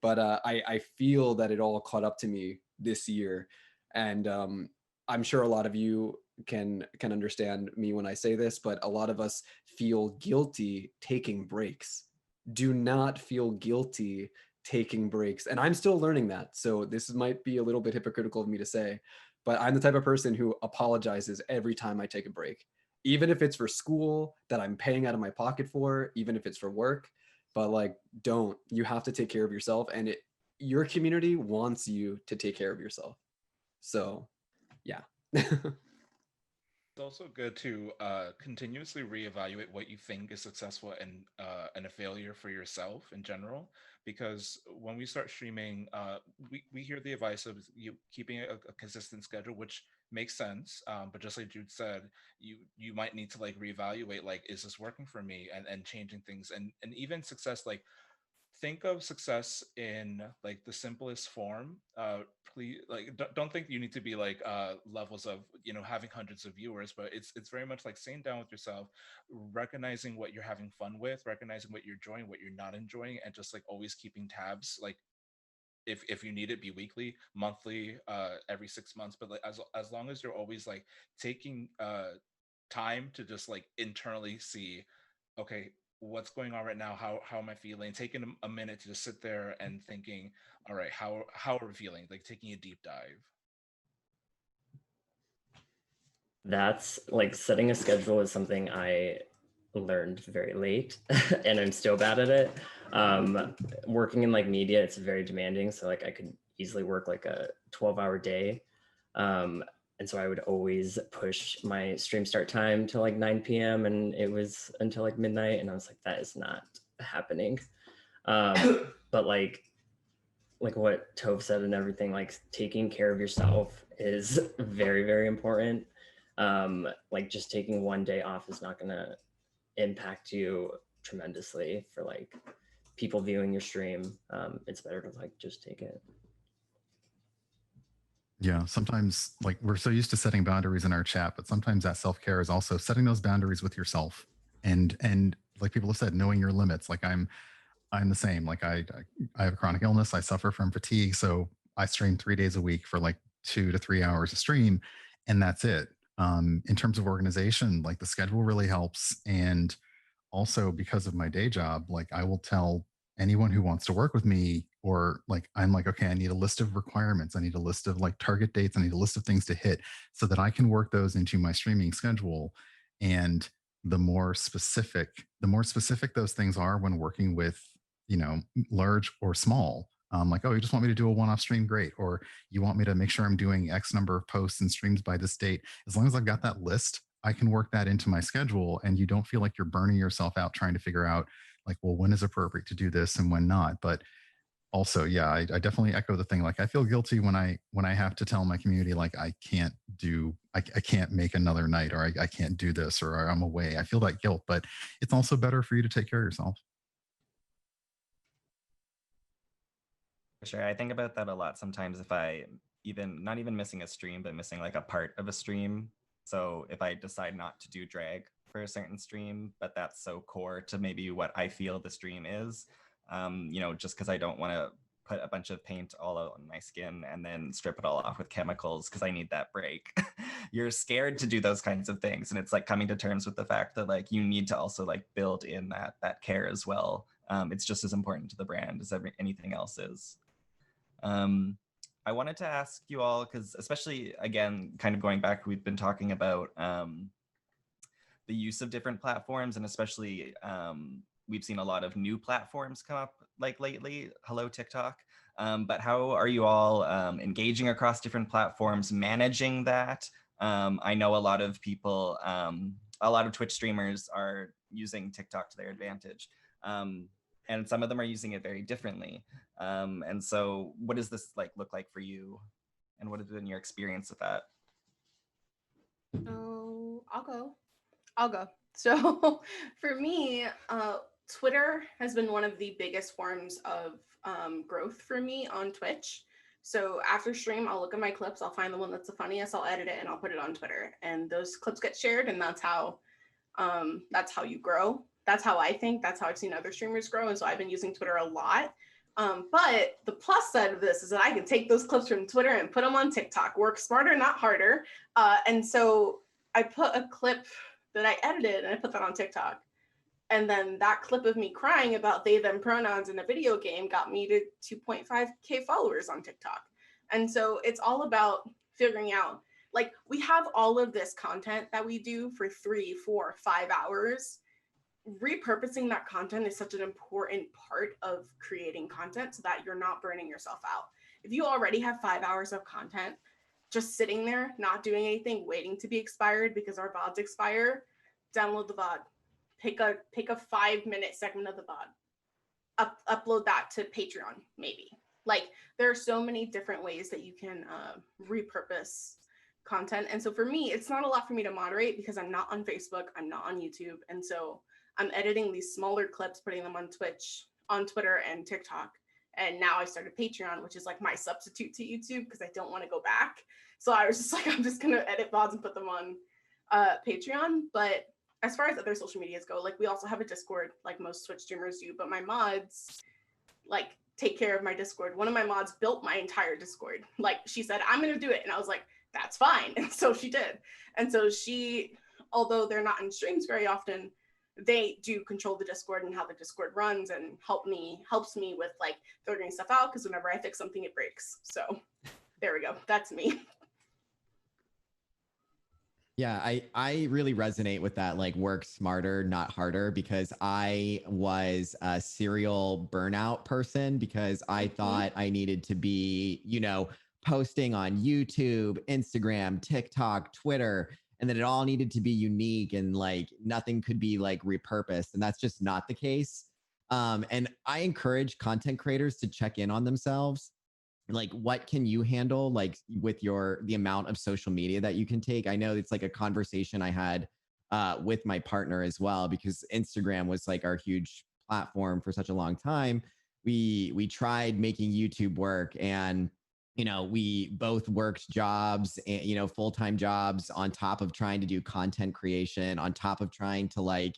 But I feel that it all caught up to me this year. And I'm sure a lot of you can understand me when I say this, but a lot of us feel guilty taking breaks. do not feel guilty taking breaks. And I'm still learning that. So this might be a little bit hypocritical of me to say, but I'm the type of person who apologizes every time I take a break, even if it's for school that I'm paying out of my pocket for, even if it's for work. But like, you have to take care of yourself, and your community wants you to take care of yourself. So yeah. It's also good to continuously reevaluate what you think is successful and a failure for yourself in general. Because when we start streaming, we hear the advice of you keeping a consistent schedule, which makes sense. But just like Jude said, you might need to like reevaluate, like, is this working for me, and changing things, and even success, like think of success in like the simplest form. Please, like, don't think you need to be like levels of, having hundreds of viewers, but it's very much like sitting down with yourself, recognizing what you're having fun with, recognizing what you're enjoying, what you're not enjoying, and just like always keeping tabs. Like, if you need it, be weekly, monthly, every 6 months, but like as long as you're always like taking time to just like internally see, okay, what's going on right now, how am I feeling, taking a minute to just sit there and thinking, all right, how are we feeling, like taking a deep dive. That's like setting a schedule is something I learned very late and I'm still bad at it. Working in like media, it's very demanding. So like I could easily work like a 12-hour day. And so I would always push my stream start time to like 9 p.m. and it was until like midnight. And I was like, that is not happening. But like what Tove said and everything, like taking care of yourself is very, very important. Like just taking one day off is not gonna impact you tremendously for like people viewing your stream. It's better to like just take it. Yeah, sometimes like we're so used to setting boundaries in our chat, but sometimes that self-care is also setting those boundaries with yourself. And like people have said, knowing your limits. Like I'm the same. Like I have a chronic illness. I suffer from fatigue. So I stream 3 days a week for like 2 to 3 hours a stream, and that's it. In terms of organization, like the schedule really helps. And also because of my day job, like I will tell anyone who wants to work with me, or like I'm like, okay, I need a list of requirements. I need a list of like target dates. I need a list of things to hit so that I can work those into my streaming schedule. And the more specific those things are when working with, large or small. Like, oh, you just want me to do a one-off stream? Great. Or you want me to make sure I'm doing X number of posts and streams by this date. As long as I've got that list, I can work that into my schedule, and you don't feel like you're burning yourself out trying to figure out like, well, when is appropriate to do this and when not. But also, yeah, I definitely echo the thing. Like I feel guilty when I have to tell my community, like I can't make another night, or I can't do this, or I'm away. I feel that guilt, but it's also better for you to take care of yourself. Sure, I think about that a lot sometimes. If I not even missing a stream, but missing like a part of a stream. So if I decide not to do drag for a certain stream, but that's so core to maybe what I feel the stream is, just because I don't want to put a bunch of paint all out on my skin and then strip it all off with chemicals because I need that break. You're scared to do those kinds of things. And it's like coming to terms with the fact that like you need to also like build in that care as well. It's just as important to the brand as anything else is. I wanted to ask you all, because especially, again, kind of going back, we've been talking about the use of different platforms, and especially we've seen a lot of new platforms come up like lately. Hello, TikTok. But how are you all engaging across different platforms, managing that? I know a lot of people, a lot of Twitch streamers are using TikTok to their advantage. And some of them are using it very differently. And so what does this like look like for you? And what has been your experience with that? Oh, I'll go. So for me, Twitter has been one of the biggest forms of growth for me on Twitch. So after stream, I'll look at my clips, I'll find the one that's the funniest, I'll edit it, and I'll put it on Twitter. And those clips get shared, and that's how you grow. That's how I think. That's how I've seen other streamers grow. And so I've been using Twitter a lot. But the plus side of this is that I can take those clips from Twitter and put them on TikTok. Work smarter, not harder. And so I put a clip that I edited and I put that on TikTok. And then that clip of me crying about they them pronouns in a video game got me to 2.5K followers on TikTok. And so it's all about figuring out, like, we have all of this content that we do for 3, 4, 5 hours. Repurposing that content is such an important part of creating content so that you're not burning yourself out. If you already have 5 hours of content just sitting there, not doing anything, waiting to be expired because our VODs expire, download the VOD. Pick a 5-minute segment of the VOD. Upload that to Patreon, maybe. Like, there are so many different ways that you can repurpose content. And so for me, it's not a lot for me to moderate because I'm not on Facebook, I'm not on YouTube. And so I'm editing these smaller clips, putting them on Twitch, on Twitter, and TikTok. And now I started Patreon, which is like my substitute to YouTube because I don't want to go back. So I was just like, I'm just going to edit VODs and put them on Patreon. But as far as other social medias go, like, we also have a Discord, like most Twitch streamers do. But my mods, like, take care of my Discord. One of my mods built my entire Discord. Like, she said, I'm going to do it. And I was like, that's fine. And so she did. And so she, although they're not in streams very often, they do control the Discord and how the Discord runs, and helps me with like figuring stuff out, because whenever I fix something, it breaks. So there we go. That's me. Yeah, I really resonate with that, like, work smarter, not harder, because I was a serial burnout person because I thought I needed to be, posting on YouTube, Instagram, TikTok, Twitter, and that it all needed to be unique and like nothing could be like repurposed. And that's just not the case. And I encourage content creators to check in on themselves. Like, what can you handle, like, with the amount of social media that you can take? I know it's like a conversation I had with my partner as well, because Instagram was like our huge platform for such a long time. We tried making YouTube work, and we both worked jobs, and full-time jobs, on top of trying to do content creation, on top of trying to like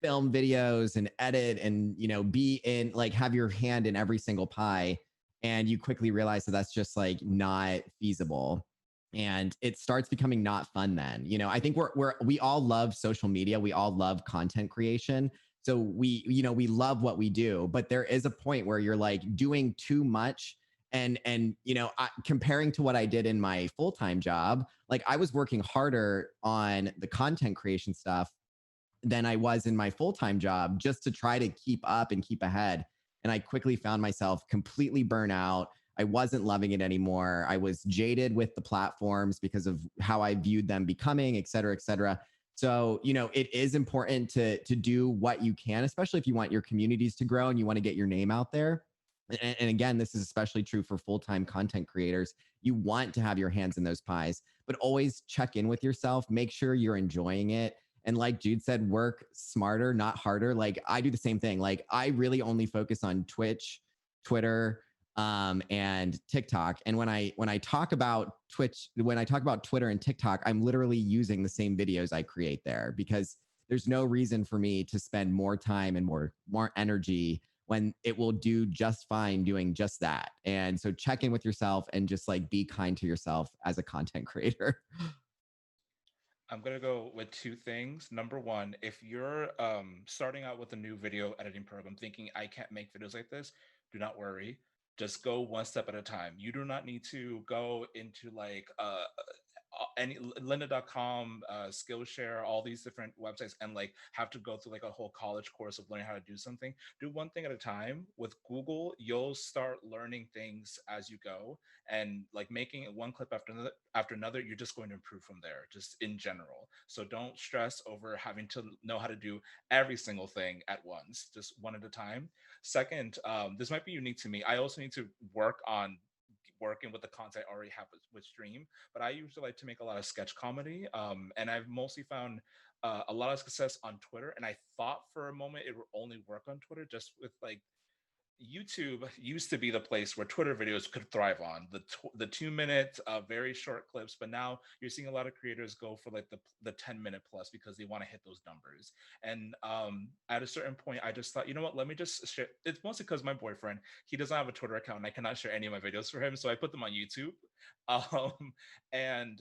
film videos and edit and be in, like, have your hand in every single pie. And you quickly realize that that's just like not feasible, and it starts becoming not fun then. I think we all love social media, we all love content creation, so we love what we do, but there is a point where you're like doing too much. And comparing to what I did in my full-time job, like, I was working harder on the content creation stuff than I was in my full-time job, just to try to keep up and keep ahead. And I quickly found myself completely burnt out. I wasn't loving it anymore. I was jaded with the platforms because of how I viewed them becoming, et cetera, et cetera. So, it is important to do what you can, especially if you want your communities to grow and you want to get your name out there. And again, this is especially true for full-time content creators. You want to have your hands in those pies, but always check in with yourself, make sure you're enjoying it. And like Jude said, work smarter, not harder. Like, I do the same thing. Like, I really only focus on Twitch, Twitter, and TikTok. And when I talk about Twitter and TikTok, I'm literally using the same videos I create there, because there's no reason for me to spend more time and more energy when it will do just fine doing just that. And so check in with yourself and just like be kind to yourself as a content creator. I'm gonna go with two things. Number one, if you're starting out with a new video editing program, thinking I can't make videos like this, do not worry. Just go one step at a time. You do not need to go into like any lynda.com, Skillshare, all these different websites, and like have to go through like a whole college course of learning how to do something. Do one thing at a time. With Google, you'll start learning things as you go, and like making it one clip after another, you're just going to improve from there, just in general. So don't stress over having to know how to do every single thing at once, just one at a time. Second, this might be unique to me. I also need to work on working with the content I already have with stream, but I usually like to make a lot of sketch comedy, and I've mostly found a lot of success on Twitter. And I thought for a moment it would only work on Twitter, just with like YouTube used to be the place where Twitter videos could thrive on the 2 minute, very short clips. But now you're seeing a lot of creators go for like the 10-minute plus, because they want to hit those numbers. And at a certain point, I just thought, you know what? Let me just share. It's mostly because my boyfriend, he doesn't have a Twitter account, and I cannot share any of my videos for him, so I put them on YouTube. And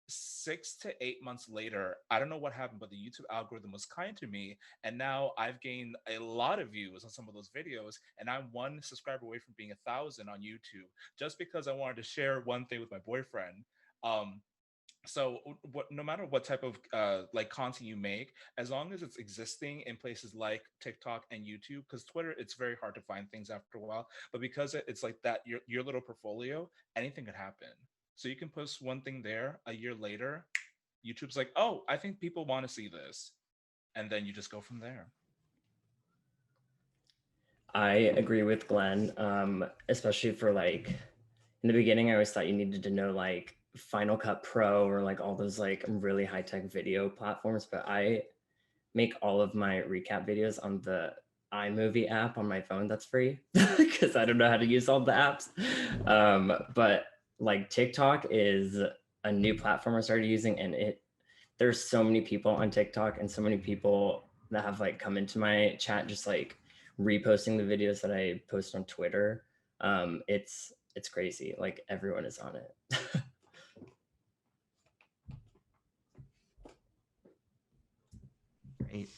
6 to 8 months later, I don't know what happened, but the YouTube algorithm was kind to me. And now I've gained a lot of views on some of those videos. And I'm one subscriber away from being 1,000 on YouTube just because I wanted to share one thing with my boyfriend. Um, so no matter what type of like content you make, as long as it's existing in places like TikTok and YouTube, because Twitter, it's very hard to find things after a while, but because it's like that, your little portfolio, anything could happen. So you can post one thing there, a year later YouTube's like, oh, I think people want to see this, and then you just go from there. I agree with Glenn, especially for like in the beginning. I always thought you needed to know like Final Cut Pro or like all those like really high tech video platforms, but I make all of my recap videos on the iMovie app on my phone that's free because I don't know how to use all the apps. But like TikTok is a new platform I started using, and there's so many people on TikTok and so many people that have like come into my chat just like reposting the videos that I post on Twitter. It's crazy. Like everyone is on it. Great.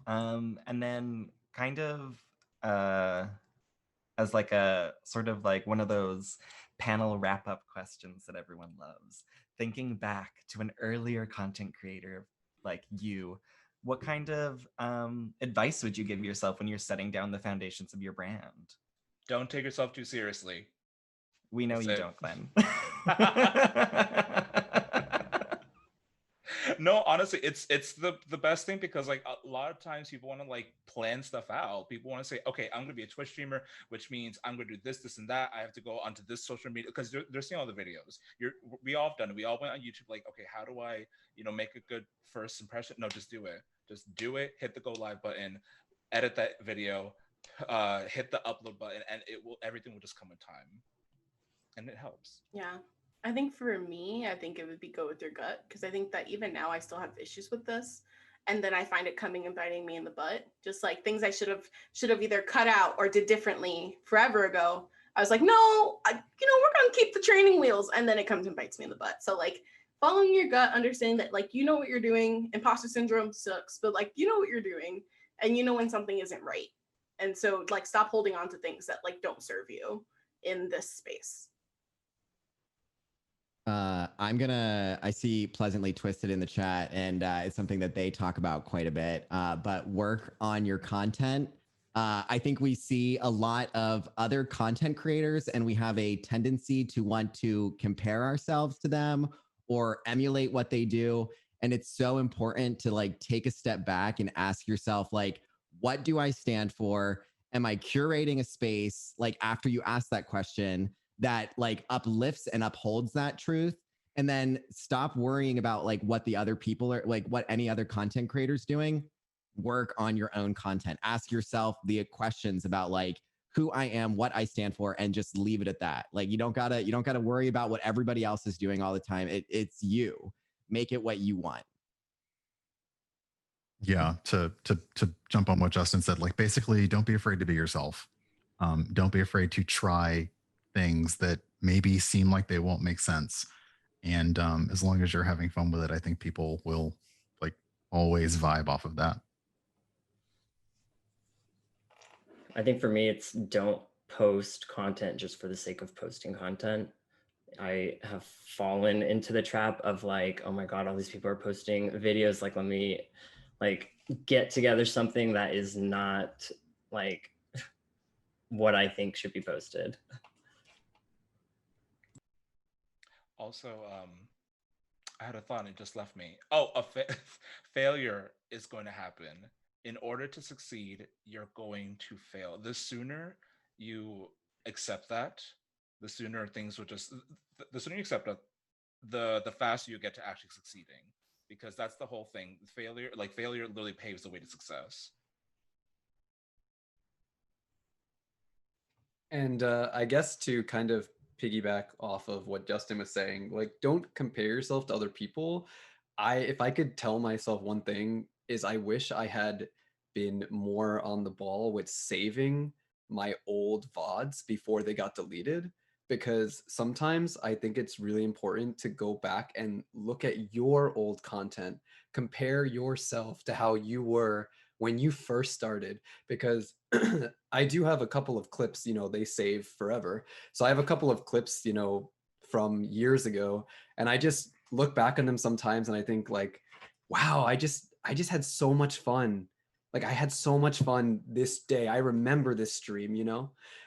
And then kind of as like a sort of like one of those panel wrap up questions that everyone loves, thinking back to an earlier content creator like you, what kind of advice would you give yourself when you're setting down the foundations of your brand? Don't take yourself too seriously. We know you don't, Glenn. No, honestly, it's the best thing, because like a lot of times people want to like plan stuff out. People want to say, okay, I'm gonna be a Twitch streamer, which means I'm gonna do this and that. I have to go onto this social media, because they're seeing all the videos. We all have done it. We all went on YouTube like, okay, how do I make a good first impression? No, just do it. Just do it. Hit the go live button, edit that video, hit the upload button, and everything will just come in time, and it helps. Yeah. I think for me, I think it would be go with your gut, because I think that even now I still have issues with this. And then I find it coming and biting me in the butt. Just like things I should have either cut out or did differently forever ago. I was like, no, we're gonna keep the training wheels, and then it comes and bites me in the butt. So like following your gut, understanding that like you know what you're doing. Imposter syndrome sucks, but like you know what you're doing, and you know when something isn't right. And so like stop holding on to things that like don't serve you in this space. I see Pleasantly Twisted in the chat, and it's something that they talk about quite a bit, but work on your content. I think we see a lot of other content creators, and we have a tendency to want to compare ourselves to them or emulate what they do. And it's so important to like take a step back and ask yourself, like, what do I stand for? Am I curating a space, like after you ask that question, that like uplifts and upholds that truth? And then stop worrying about like what the other people are, like what any other content creators doing. Work on your own content. Ask yourself the questions about like who I am, what I stand for, and just leave it at that. Like you don't gotta worry about what everybody else is doing all the time. It's you. Make it what you want. Yeah, to jump on what Justin said, like basically don't be afraid to be yourself. Don't be afraid to try things that maybe seem like they won't make sense. And as long as you're having fun with it, I think people will like always vibe off of that. I think for me, it's don't post content just for the sake of posting content. I have fallen into the trap of like, oh my God, all these people are posting videos. Like, let me like get together something that is not like what I think should be posted. Also, I had a thought and it just left me. Oh, failure is going to happen. In order to succeed, you're going to fail. The sooner you accept that, the sooner things will just, the sooner you accept it, the faster you get to actually succeeding. Because that's the whole thing. Failure literally paves the way to success. And I guess to kind of piggyback off of what Justin was saying, like don't compare yourself to other people. If I could tell myself one thing, is I wish I had been more on the ball with saving my old VODs before they got deleted, because sometimes I think it's really important to go back and look at your old content, compare yourself to how you were when you first started, because I do have a couple of clips, they save forever. So I have a couple of clips, from years ago, and I just look back on them sometimes and I think like, wow, I just had so much fun. Like I had so much fun this day. I remember this stream,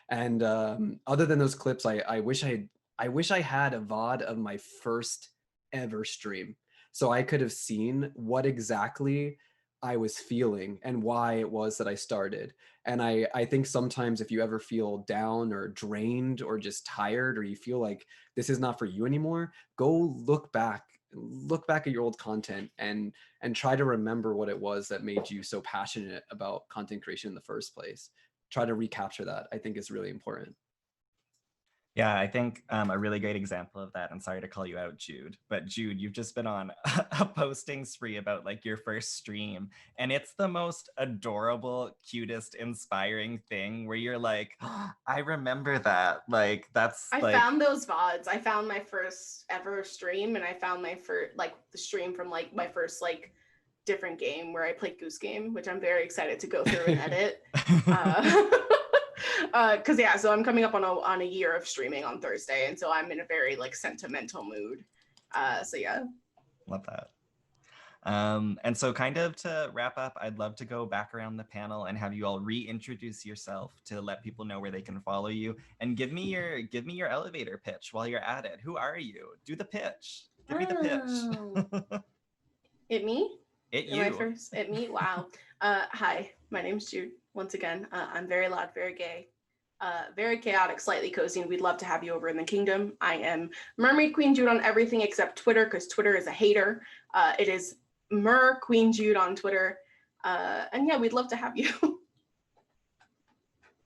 And other than those clips, I wish I had a VOD of my first ever stream, so I could have seen what exactly I was feeling and why it was that I started. And I think sometimes if you ever feel down or drained or just tired, or you feel like this is not for you anymore, go look back at your old content and try to remember what it was that made you so passionate about content creation in the first place. Try to recapture that. I think is really important. Yeah, I think a really great example of that, and sorry to call you out, Jude, but Jude, you've just been on a posting spree about like your first stream, and it's the most adorable, cutest, inspiring thing where you're like, oh, I remember that. Like that's I like found those VODs. I found my first ever stream, and I found my first like the stream from like my first like different game where I played Goose Game, which I'm very excited to go through and edit. Because yeah, so I'm coming up on a year of streaming on Thursday, and so I'm in a very like sentimental mood. So yeah. Love that. And so kind of to wrap up, I'd love to go back around the panel and have you all reintroduce yourself to let people know where they can follow you, and give me your elevator pitch while you're at it. Who are you? Do the pitch. Give me the pitch. It me? It Am I you. first? It me? Wow. Hi, my name's Jude. Once again, I'm very loud, very gay, very chaotic, slightly cozy, and we'd love to have you over in the kingdom. I am Mermaid Queen Jude on everything except Twitter, because Twitter is a hater. It is Mer Queen Jude on Twitter. And yeah, we'd love to have you.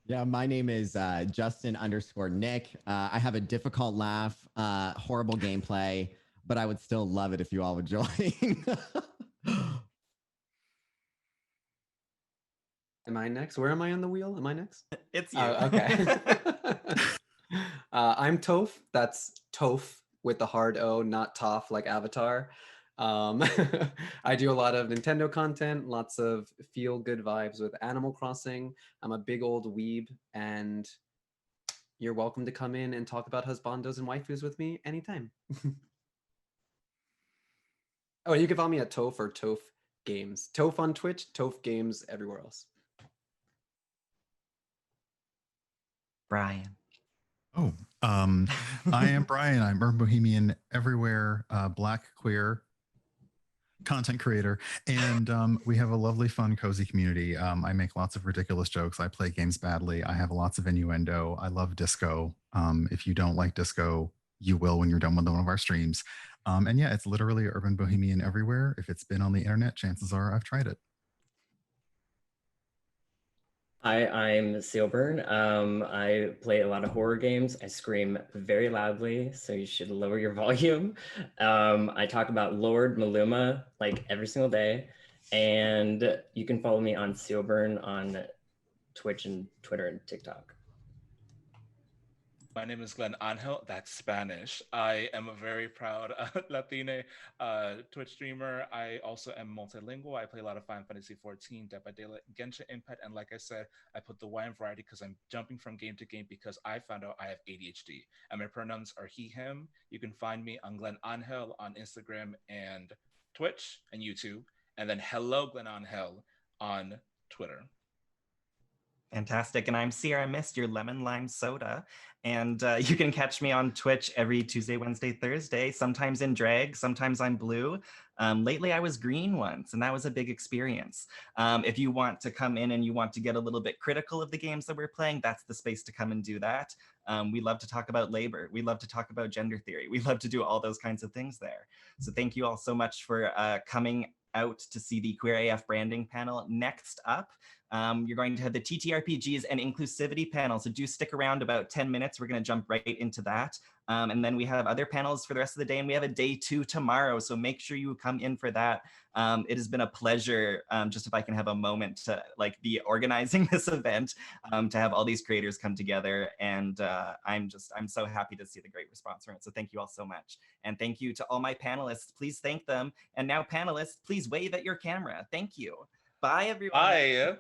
Yeah, my name is Justin_Nick. I have a difficult laugh, horrible gameplay, but I would still love it if you all would join. Am I next? Where am I on the wheel? Am I next? It's you. Okay. I'm Toph. That's Toph with the hard O, not Toph like Avatar. I do a lot of Nintendo content, lots of feel-good vibes with Animal Crossing. I'm a big old weeb, and you're welcome to come in and talk about husbandos and waifus with me anytime. Oh, you can follow me at Toph or Toph Games. Toph on Twitch, Toph Games everywhere else. Brian. Oh, I am Brian. I'm Urban Bohemian everywhere, Black queer content creator, and we have a lovely, fun, cozy community. I make lots of ridiculous jokes. I play games badly. I have lots of innuendo. I love disco. If you don't like disco, you will when you're done with one of our streams. And yeah, it's literally Urban Bohemian everywhere. If it's been on the internet, chances are I've tried it. Hi, I'm Sealburn. I play a lot of horror games. I scream very loudly, so you should lower your volume. I talk about Lord Maluma like every single day, and you can follow me on Sealburn on Twitch and Twitter and TikTok. My name is Glenn Angel. That's Spanish. I am a very proud Latina Twitch streamer. I also am multilingual. I play a lot of Final Fantasy 14, Dead by Daylight, Genshin Impact, and like I said, I put the Y in variety because I'm jumping from game to game because I found out I have ADHD. And my pronouns are he, him. You can find me on Glenn Angel on Instagram and Twitch and YouTube. And then hello, Glenn Angel on Twitter. Fantastic. And I'm Sierra Mist, your lemon lime soda. And you can catch me on Twitch every Tuesday, Wednesday, Thursday, sometimes in drag, sometimes I'm blue. Lately, I was green once, and that was a big experience. If you want to come in and you want to get a little bit critical of the games that we're playing, that's the space to come and do that. We love to talk about labor. We love to talk about gender theory. We love to do all those kinds of things there. So thank you all so much for coming out to see the Queer AF branding panel. Next up, You're going to have the TTRPGs and inclusivity panel. So do stick around about 10 minutes. We're going to jump right into that. And then we have other panels for the rest of the day, and we have a day 2 tomorrow. So make sure you come in for that. It has been a pleasure, just if I can have a moment to like be organizing this event, to have all these creators come together. And I'm so happy to see the great response from it. So thank you all so much. And thank you to all my panelists. Please thank them. And now panelists, please wave at your camera. Thank you. Bye, everyone. Bye.